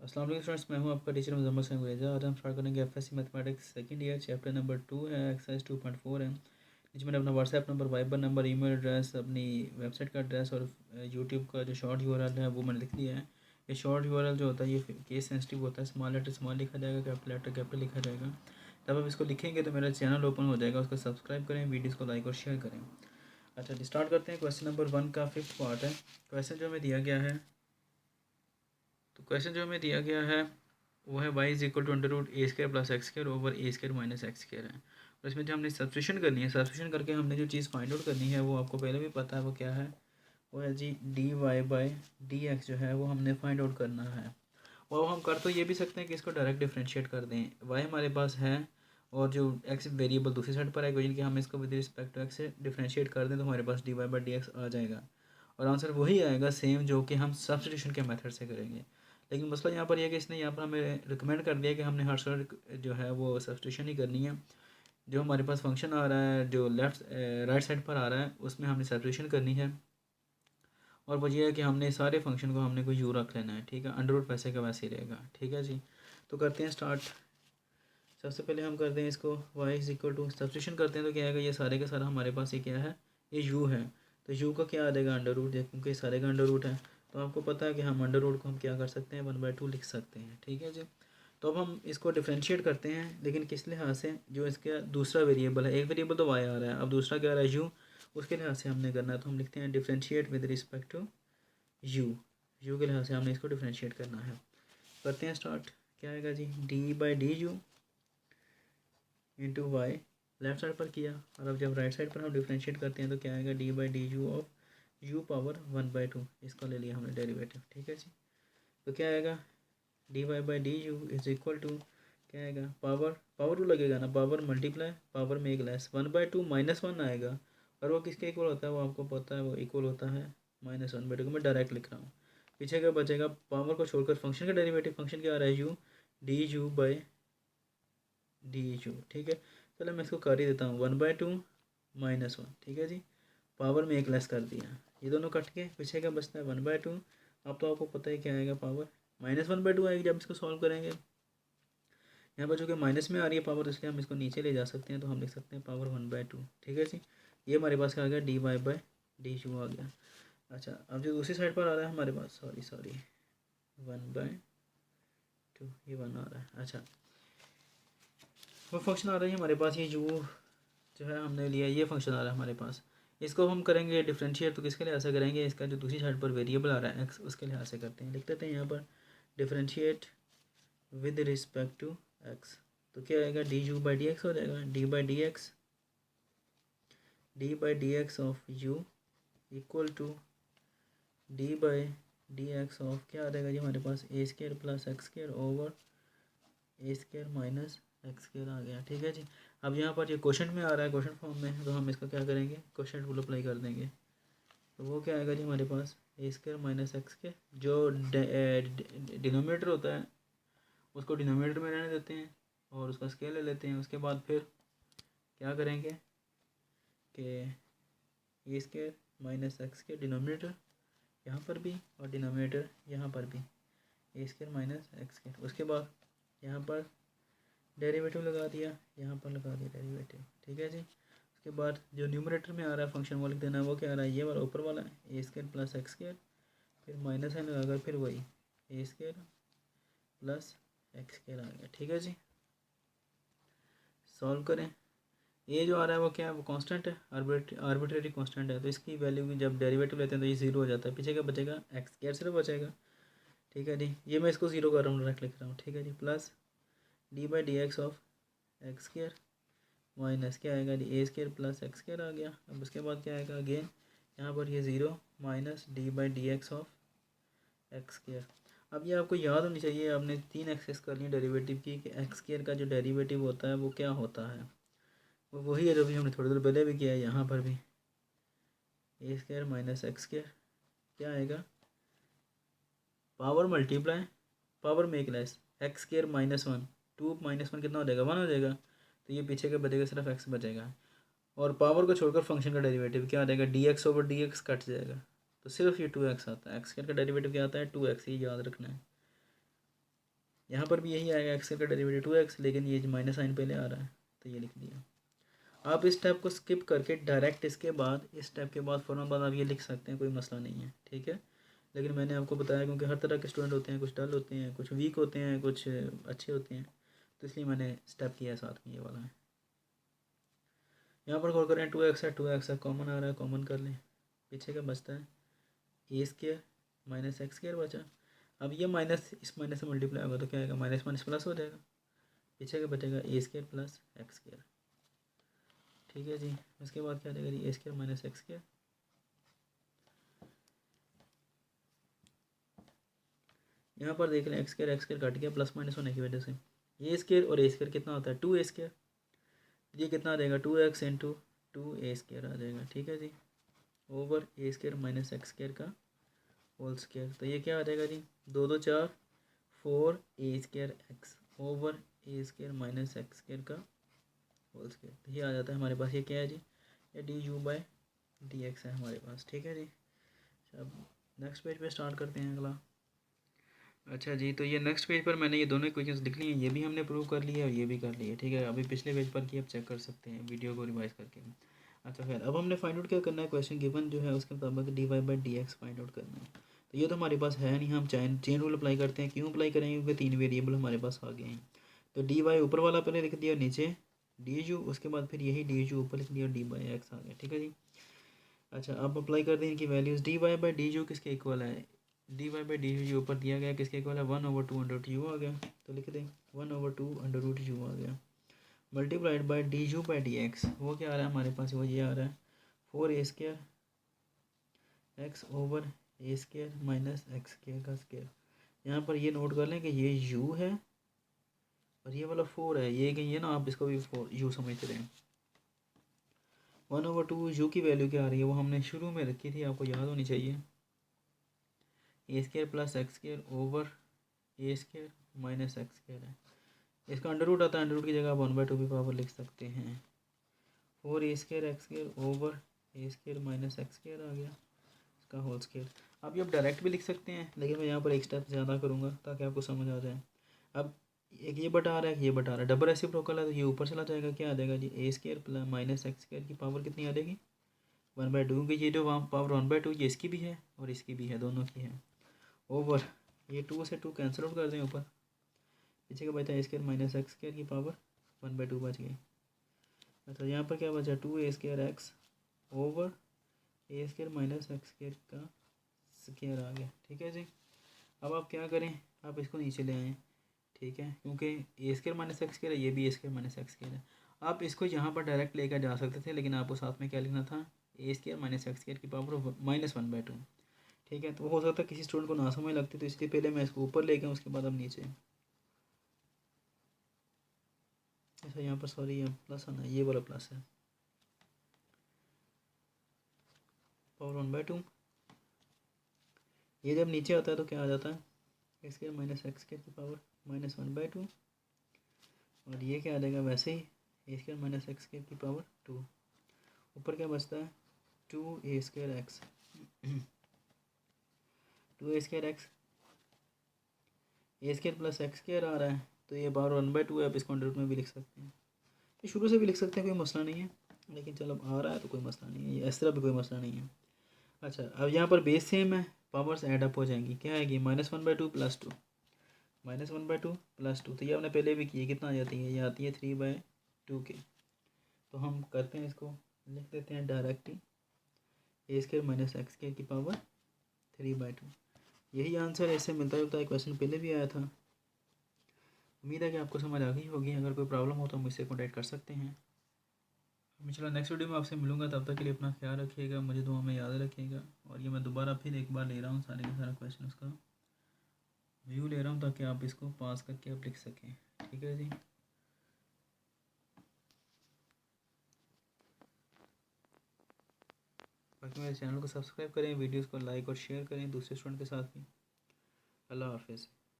अस्सलाम वालेकुम स्टूडेंट्स, मैं हूं आपका टीचर मुजम्मल सिंह गुरेजा। आज हम स्टार्ट करेंगे FSc mathematics second year chapter number 2 है, एक्सरसाइज 2.4 है। जिसमें मैंने अपना WhatsApp number, Viber number, email address, अपनी वेबसाइट का एड्रेस और यूट्यूब का जो शॉर्ट यूआरएल है वो मैंने लिख दिया है। ये शॉर्ट यूआरएल जो होता है ये केस सेंसिटिव होता है। स्मॉल लेटर स्मॉल लिखा जाएगा, कैपिटल लेटर कैपिटल लिखा जाएगा। जब आप इसको लिखेंगे तो मेरा चैनल ओपन हो जाएगा, उसको सब्सक्राइब करें, वीडियोज़ को लाइक और शेयर करें। अच्छा जी, स्टार्ट करते हैं। क्वेश्चन नंबर 1 का 5th पार्ट है। क्वेश्चन जो हमें दिया गया है, तो क्वेश्चन जो हमें दिया गया है वो है y is equal to under root a square plus x square over A square minus x square है। और इसमें जो हमने सब्स्टिट्यूशन करनी है, सब्स्टिट्यूशन करके हमने जो चीज़ फाइंड आउट करनी है वो आपको पहले भी पता है वो क्या है। वो है जी d Y by D x जो है वो हमने फाइंड आउट करना है। और हम कर तो ये भी सकते हैं कि इसको डायरेक्ट डिफ्रेंशिएट कर दें। y हमारे पास है और जो x वेरिएबल दूसरी साइड पर है, इक्वेशन कि हम इसको विद रिस्पेक्ट टू x से डिफ्रेंशिएट कर दें तो हमारे पास D Y by D X आ जाएगा। और आंसर वही आएगा सेम जो कि हम सब्स्टिट्यूशन के मेथड से करेंगे। लेकिन मसला यहाँ पर यह कि इसने यहाँ पर हमें रिकमेंड कर दिया कि हमने हर साइड जो है वो सब्स्टिट्यूशन ही करनी है। जो हमारे पास फंक्शन आ रहा है जो लेफ्ट राइट साइड पर आ रहा है उसमें हमने सब्स्टिट्यूशन करनी है। और वो ये है कि हमने सारे फंक्शन को हमने कोई यू रख लेना है, ठीक है। अंडर रूट वैसे का वैसे ही रहेगा, ठीक है जी। तो करते हैं स्टार्ट। सबसे पहले हम करते हैं इसको y is equal to substitution करते हैं तो क्या आएगा, ये सारे का सारा हमारे पास ये क्या है, ये u है। तो u का क्या आ जाएगा, अंडर रूट, क्योंकि सारे का अंडर रूट है। तो आपको पता है कि हम अंडर रूट को हम क्या कर सकते हैं, 1/2 लिख सकते हैं, ठीक है जी। तो अब हम इसको डिफ्रेंशिएट करते हैं, लेकिन किस लिहाज से, जो इसका दूसरा वेरिएबल है, एक वेरिएबल तो y आ रहा है, अब दूसरा क्या आ रहा है u, उसके लिहाज से हमने करना है। तो हम लिखते हैं differentiate with respect to u के लिहाज से हमने इसको डिफ्रेंशिएट करना है। करते हैं स्टार्ट। क्या आएगा जी, D by D U into Y left side पर किया, और अब जब राइट साइड पर हम डिफ्रेंशिएट करते हैं तो क्या आएगा, D by D you of you power 1/2, इसका ले लिया हमने डेरिवेटिव, ठीक है जी। तो क्या आएगा, d Y by D u is equal to क्या आएगा, पावर पावर टू लगेगा ना, पावर मल्टीप्लाई पावर में एक लेस 1/2 -1 आएगा। और वो किसके इक्वल होता है, वो आपको पता है, वो इक्वल होता है -1/2 को मैं डायरेक्ट लिख रहा हूँ। पीछे का बचेगा, पावर को छोड़कर फंक्शन का डेरिवेटिव, फंक्शन क्या आ रहा है U D U by D you, ठीक है। चलो मैं इसको कर ही देता हूँ, 1/2 -1, ठीक है जी। पावर में एक लेस कर दिया, ये दोनों कट के पीछे का बचता है 1/2। अब तो आपको पता है क्या आएगा, पावर -1/2 आएगी जब इसको सॉल्व करेंगे। यहाँ पर जो कि माइनस में आ रही है पावर, इसलिए हम इसको नीचे ले जा सकते हैं, तो हम लिख सकते हैं पावर 1/2, ठीक है जी। ये हमारे पास क्या आ गया, D Y by D U आ गया। अच्छा, अब जो दूसरी साइड पर आ रहा है हमारे पास, सॉरी 1/2 ये 1 आ रहा है। अच्छा, वो फंक्शन आ रही है हमारे पास, ये यू जो है हमने लिया, ये फंक्शन आ रहा है हमारे पास। इसको हम करेंगे डिफरेंशिएट, तो किसके लिहाज से करेंगे, इसका जो दूसरी साइड पर वेरिएबल आ रहा है एक्स, उसके लिहाज से करते हैं। लिख देते हैं यहाँ पर differentiate with respect to X. तो क्या आएगा, D U by D X हो जाएगा, D by D X of U equal to D by D X of क्या आ जाएगा जी हमारे पास, A square plus X square over A square minus X square आ गया, ठीक है जी। अब यहाँ पर ये क्वेश्चन में आ रहा है, क्वेश्चन फॉर्म में, तो हम इसका क्या करेंगे, क्वेश्चन रूल अप्लाई कर देंगे। तो वो क्या आएगा जी हमारे पास, ए स्केयर माइनस एक्स के जो डिनोमिनेटर होता है उसको डिनोमिनेटर में रहने देते हैं और उसका स्केयर ले लेते हैं। उसके बाद फिर क्या करेंगे कि ए स्केयर माइनस एक्स के डिनोमिनेटर यहाँ पर भी और डिनोमिनेटर यहाँ पर भी, ए स्केयर माइनस एक्स के। उसके बाद यहाँ पर डेरिवेटिव लगा दिया, यहाँ पर लगा दिया डेरिवेटिव, ठीक है जी। उसके बाद जो न्यूमरेटर में आ रहा है फंक्शन वो लिख देना, वो क्या आ रहा है, ये वाला ऊपर वाला ए स्केयर प्लस एक्स स्केयर, फिर माइनस है लगाकर फिर वही ए स्केयर प्लस एक्स स्केयर आ गया, ठीक है जी। सॉल्व करें। ये जो आ रहा है वो क्या है, वो कांस्टेंट है, आर्बिट्रेरी कांस्टेंट है, तो इसकी वैल्यू की जब डेरिवेटिव लेते हैं तो ये 0 हो जाता है, पीछे का बचेगा एक्स स्केयर सिर्फ बचेगा, ठीक है जी। ये मैं इसको 0 कर रहा हूँ, डायरेक्ट लिख रहा हूँ, ठीक है जी। Plus D by D X of X square minus क्या आएगा, A square plus X square आ गया। अब उसके बाद क्या आएगा, अगेन यहाँ पर ये 0 minus D by D X of X square. अब ये आपको याद होनी चाहिए, आपने 3 एक्सेस कर ली डेरिवेटिव की, कि एक्स स्केयर का जो डेरिवेटिव होता है वो क्या होता है, वो वही है जो भी हमने थोड़ी देर पहले भी किया है। यहाँ पर भी ए स्केयर माइनस एक्स स्केयर क्या आएगा, पावर मल्टीप्लाई पावर में एक लेस एक्स स्केयर -1, 2 -1 कितना हो जाएगा, 1 हो जाएगा। तो ये पीछे का बचेगा, सिर्फ एक्स बचेगा। और पावर को छोड़कर फंक्शन का डेरिवेटिव क्या आ जाएगा, D x over D x cut जाएगा, तो सिर्फ ये 2x आता है। एक्स स्क्वायर का डेरिवेटिव क्या आता है, 2x, ये याद रखना है। यहाँ पर भी यही आएगा, एक्स का डेरिवेटिव 2x, लेकिन ये माइनस साइन पहले आ रहा है तो ये लिख दिया। आप इस स्टेप को स्किप करके डायरेक्ट इसके बाद, इस स्टेप के बाद फ़ौरन बाद आप ये लिख सकते हैं, कोई मसला नहीं है, ठीक है। लेकिन मैंने आपको बताया क्योंकि हर तरह के स्टूडेंट होते हैं, कुछ डल होते हैं, कुछ वीक होते हैं, कुछ अच्छे होते हैं, तो इसलिए मैंने स्टेप किया है साथ में ये वाला है। यहाँ पर गौर करें 2x है, 2x है, कॉमन आ रहा है, कॉमन कर लें, पीछे का बचता है ए स्क्र माइनस एक्स स्क्र बचा। अब ये माइनस इस माइनस से मल्टीप्लाई होगा तो क्या आएगा, माइनस माइनस प्लस हो जाएगा, पीछे का बचेगा ए स्क्र प्लस एक्स स्क्र, ठीक है जी। उसके बाद क्या आएगा जी, A square minus x square. यहाँ पर देख लें एक्स स्क्र कट गया प्लस माइनस होने की वजह से, ए स्क्र और ए स्क्र कितना होता है 2 ए स्क्र, ये कितना आ जाएगा 2x इंटू 2 ए स्क्र आ जाएगा, ठीक है जी, ओवर ए स्क्र माइनस एक्स स्क्र का होल स्क्र। तो ये क्या आ जाएगा जी, 2 2 4 4 ए स्क्र एक्स ओवर ए स्क्र माइनस एक्स स्क्र का होल स्क्र। तो ये आ जाता है हमारे पास, ये क्या है जी, ये D U by D x है हमारे पास, ठीक है जी। अब नेक्स्ट पेज पे स्टार्ट करते हैं अगला। अच्छा जी, तो ये नेक्स्ट पेज पर मैंने ये दोनों इक्वेशंस लिख ली हैं, ये भी हमने प्रूव कर लिया और ये भी कर लिया, ठीक है। अभी पिछले पेज पर की आप चेक कर सकते हैं वीडियो को रिवाइज करके। अच्छा खैर, अब हमने फाइंड आउट क्या करना है, क्वेश्चन गिवन जो है उसके मुताबिक d Y by D x find out करना है। तो ये तो हमारे पास है नहीं, हम चेन रूल अप्लाई करते हैं। क्यों अप्लाई करेंगे, क्योंकि 3 वेरिएबल हमारे पास आ गए हैं। तो डी वाई ऊपर वाला पहले लिख दिया, नीचे डी यू, उसके बाद फिर यही डी यू ऊपर लिख दिया, डी बाई एक्स आ गया, ठीक है जी। अच्छा, अब अप्लाई कर दें इनकी values, d Y by D u किसके इक्वल है, d Y by D u ऊपर दिया गया, किसके इक्वल है 1/2 अंडर रूट यू आ गया, तो लिख दें 1/2 अंडर रूट यू आ गया, multiplied by D U by D x, वो क्या आ रहा है हमारे पास, वो ये आ रहा है 4 ए स्क्र एक्स ओवर ए स्क्र माइनस एक्स स्क्र का स्क्र। यहाँ पर ये नोट कर लें कि ये यू है और ये वाला 4 है, ये कहीं है ना, आप इसको भी 4 यू समझते रहें। 1/2 यू की वैल्यू क्या आ रही है, वो हमने शुरू में रखी थी, आपको याद होनी चाहिए, A square plus x square over A square minus x square है। इसका अंडर रूट आता है, अंडर रूट की जगह आप 1/2 की पावर लिख सकते हैं, 4 ए स्क्र एक्स स्क्र ओवर ए स्क्र माइनस एक्स स्क्र आ गया, इसका होल स्क्र। अब ये आप डायरेक्ट भी लिख सकते हैं, लेकिन मैं यहाँ पर एक स्टेप ज़्यादा करूँगा ताकि आपको समझ आ जाए। अब एक ये बटा आ रहा है, ये बटा आ रहा है, डबल रेसिप्रोकल है तो ये ऊपर चला जाएगा, क्या आ जाएगा जी, A square plus minus x square की पावर कितनी आ जाएगी 1/2, क्योंकि ये जो पावर 1/2 ये इसकी भी है और इसकी भी है, दोनों की है, ओवर ये 2 से 2 कैंसिल आउट कर दें, ऊपर पीछे का बचा ए स्क्र माइनस एक्स स्क्र की पावर 1/2 बच गई। अच्छा, यहाँ पर क्या बचा 2 ए स्क्र एक्स ओवर ए स्क्र माइनस एक्स स्क्र का स्क्र आ गया, ठीक है जी। अब आप क्या करें, आप इसको नीचे ले आएँ, ठीक है, क्योंकि ए स्क्र माइनस एक्स स्क्र है, ये भी ए स्क्र माइनस एक्स स्क्र है। आप इसको यहाँ पर डायरेक्ट लेकर जा सकते थे, लेकिन आपको साथ में क्या लिखना था, ए स्क्र माइनस एक्स स्क्र की पावर -1/2, ठीक है। तो हो सकता है किसी स्टूडेंट को ना समझ लगती, तो इसलिए पहले मैं इसको ऊपर ले गया, उसके बाद अब नीचे। अच्छा, यहाँ पर सॉरी ये प्लस आना, ये वाला प्लस है, पावर 1/2, ये जब नीचे आता है तो क्या आ जाता है, x square minus x square की पावर -1/2, और ये क्या आ जाएगा वैसे ही, ए स्क्र माइनस एक्स स्क्र की पावर 2, ऊपर क्या बचता है 2 ए स्क्र एक्स 2 ए स्क्र एक्स, ए स्क्र प्लस एक्स स्क्र आ रहा है, तो ये पावर 1/2 है, आप इसको अंडर रूट में भी लिख सकते हैं, ये शुरू से भी लिख सकते हैं, कोई मसला नहीं है, लेकिन चलो अब आ रहा है तो कोई मसला नहीं है, इस तरह भी कोई मसला नहीं है। अच्छा, अब यहाँ पर बेस सेम है, पावर्स ऐड अप हो जाएंगी, क्या आएगी -1/2 + 2, -1/2 + 2, तो ये आपने पहले भी किए, कितना आ जाती है, ये आती है 3/2 के। तो हम करते हैं, इसको लिख देते हैं डायरेक्ट ही, ए स्क्र माइनस एक्स स्क्र की पावर 3/2, यही आंसर है, इससे मिलता जुलता है, क्वेश्चन पहले भी आया था। उम्मीद है कि आपको समझ आ गई होगी, अगर कोई प्रॉब्लम हो तो मुझसे कॉन्टैक्ट कर सकते हैं। मैं चलो नेक्स्ट वीडियो में आपसे मिलूंगा, तब तक के लिए अपना ख्याल रखिएगा, मुझे दुआ में याद रखिएगा। और ये मैं दोबारा फिर एक बार ले रहा हूँ सारे के सारा क्वेश्चन उसका व्यू ले रहा हूँ, ताकि आप इसको पास करके आप लिख सकें, ठीक है जी। बाकी मेरे चैनल को सब्सक्राइब करें, वीडियोज़ को लाइक और शेयर करें दूसरे स्टूडेंट के साथ भी। अल्लाह हाफिज़।